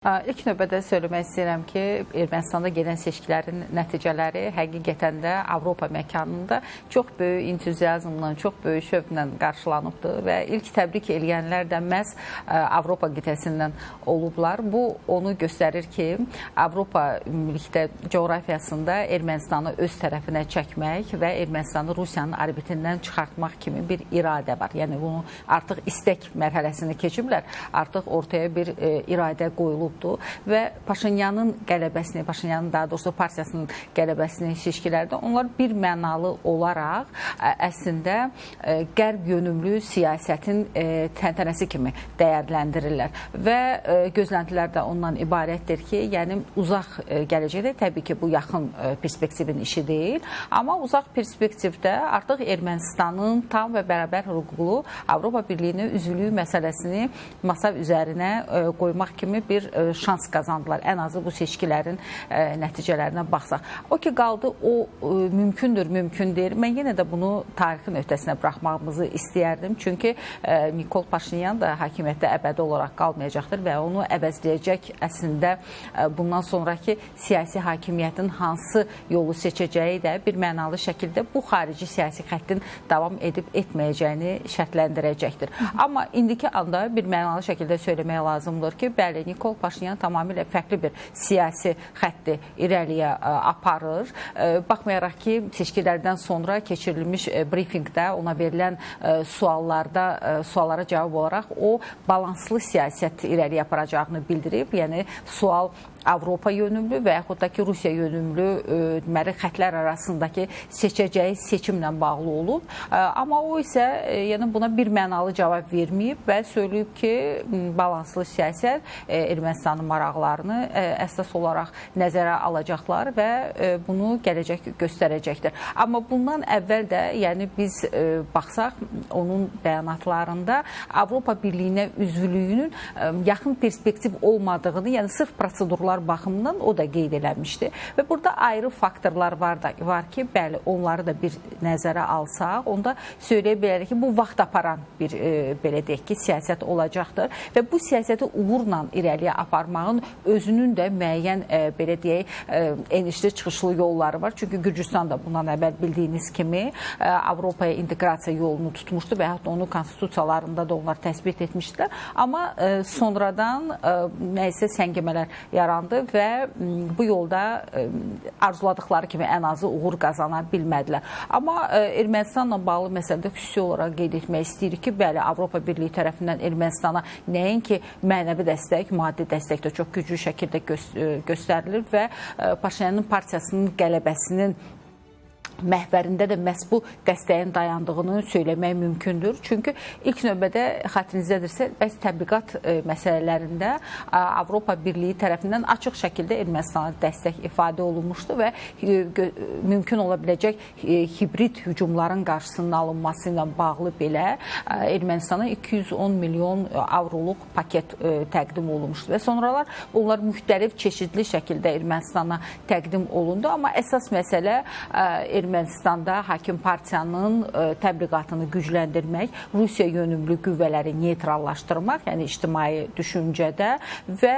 İlk növbədə söyləmək istəyirəm ki, Ermənistanda gedən seçkilərin nəticələri həqiqətən də Avropa məkanında çox böyük entuziazmla, çox böyük şövqlə qarşılanıbdır və ilk təbrik eləyənlər də məhz Avropa qitəsindən olublar. Bu onu göstərir ki, Avropa ümumilikdə coğrafiyasında Ermənistanı öz tərəfinə çəkmək və Ermənistanı Rusiyanın arbitrindən çıxartmaq kimi bir iradə var. Yəni bunu artıq istək mərhələsini keçiblər, artıq ortaya bir iradə qoyulub. Və Paşinyanın qələbəsini, Paşinyanın daha doğrusu partiyasının qələbəsini seçkilərdə onlar bir mənalı olaraq əslində qərb yönümlü siyasətin təntənəsi kimi dəyərləndirirlər. Və gözləntilər də ondan ibarətdir ki, yəni uzaq gələcəkdə təbii ki, bu yaxın perspektivin işi deyil, amma uzaq perspektivdə artıq Ermənistanın tam və bərabər hüquqlu Avropa Birliyinə üzvlüyü məsələsini masa üzərinə qoymaq kimi bir şans qazandılar. Ən azı bu seçkilərin nəticələrinə baxsaq. O ki, qaldı, o mümkündür, mümkün deyil. Mən yenə də bunu tarixin öhdəsinə buraxmağımızı istəyərdim. Çünki Nikol Paşinyan da hakimiyyətdə əbədi olaraq qalmayacaqdır və onu əvəzləyəcək əslində bundan sonraki siyasi hakimiyyətin hansı yolu seçəcəyi də bir mənalı şəkildə bu xarici siyasi xəttin davam edib etməyəcəyini şərtləndirəcəkdir. Amma indiki anda bir mənalı şəkildə söyləmək lazımdır ki, bəli, Nikol Paşinyan tamamilə fərqli bir siyasi xətti irəliyə aparır. Baxmayaraq ki, seçkilərdən sonra keçirilmiş brifinqdə ona verilən suallara cavab olaraq o balanslı siyasət irəliyə aparacağını bildirib. Yəni, sual Avropa yönümlü və yaxud da ki, Rusiya yönümlü deməli, xətlər arasındakı seçəcəyi seçimlə bağlı olub. Amma o isə yəni, buna bir mənalı cavab verməyib və söyləyib ki, balanslı siyasət Ermənistanın maraqlarını əsas olaraq nəzərə alacaqlar və bunu gələcək göstərəcəkdir. Amma bundan əvvəl də yəni, biz baxsaq onun bəyanatlarında Avropa Birliyinə üzvlüyünün yaxın perspektiv olmadığını, yəni sırf prosedurlar baxımından o da qeyd eləmişdi. Və burada ayrı faktorlar var ki, bəli, onları da bir nəzərə alsaq, onda söyləyə bilərik ki, bu vaxt aparan bir, belə deyək ki, siyasət olacaqdır və bu siyasəti uğurla irəliyə aparmağın özünün də müəyyən, belə deyək, enişli çıxışlı yolları var. Çünki Gürcüstan da bundan əvvəl bildiyiniz kimi Avropaya inteqrasiya yolunu tutmuşdu və yaxud onu konstitusiyalarında da onlar təsbit etmişdilər. Amma sonradan nəysə səngimələr yarandı və bu yolda arzuladıkları kimi ən azı uğur qazana bilmədilər. Amma Ermənistanla bağlı məsələdə xüsusi olaraq qeyd etmək istəyirik ki, bəli, Avropa Birliyi tərəfindən Ermənistana nəinki mənəvi dəstək, maddi dəstək də çox güclü şəkildə göstərilir və Paşinyanın partiyasının qələbəsinin məhvərində də məhz bu dəstəyin dayandığını söyləmək mümkündür. Çünki ilk növbədə xatirinizdədirsə, bəzi təbliğat məsələlərində Avropa Birliyi tərəfindən açıq şəkildə Ermənistana dəstək ifadə olunmuşdu və mümkün ola biləcək hibrid hücumların qarşısının alınması ilə bağlı belə Ermənistana 210 milyon avroluq paket təqdim olunmuşdu və sonralar onlar müxtəlif çeşidli şəkildə Ermənistana təqdim olundu. Amma əsas məsələ Ermənistanda hakim partiyanın təbliğatını gücləndirmək, Rusiya yönümlü qüvvələri neytrallaşdırmaq, yəni ictimai düşüncədə və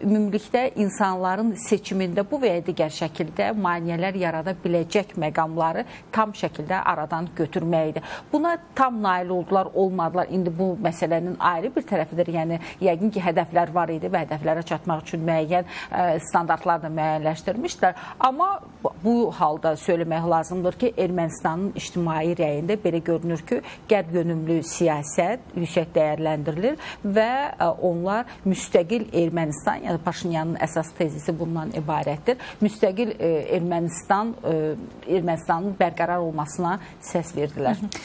ümumilikdə insanların seçimində bu və ya digər şəkildə maneələr yarada biləcək məqamları tam şəkildə aradan götürməkdir. Buna tam nail oldular, olmadılar. İndi bu məsələnin ayrı bir tərəfidir. Yəni, yəqin ki, hədəflər var idi və hədəflərə çatmaq üçün müəyyən standartlar da müəyyənləşdirmişdilər. Amma bu halda söyləmək lazımdır ki, Ermənistanın ictimai rəyində belə görünür ki, qərb yönümlü siyasət yüksək dəyərləndirilir və onlar müstəqil Ermənistan, yəni Paşinyanın əsas tezisi bundan ibarətdir, müstəqil Ermənistanın bərqərar olmasına səs verdilər.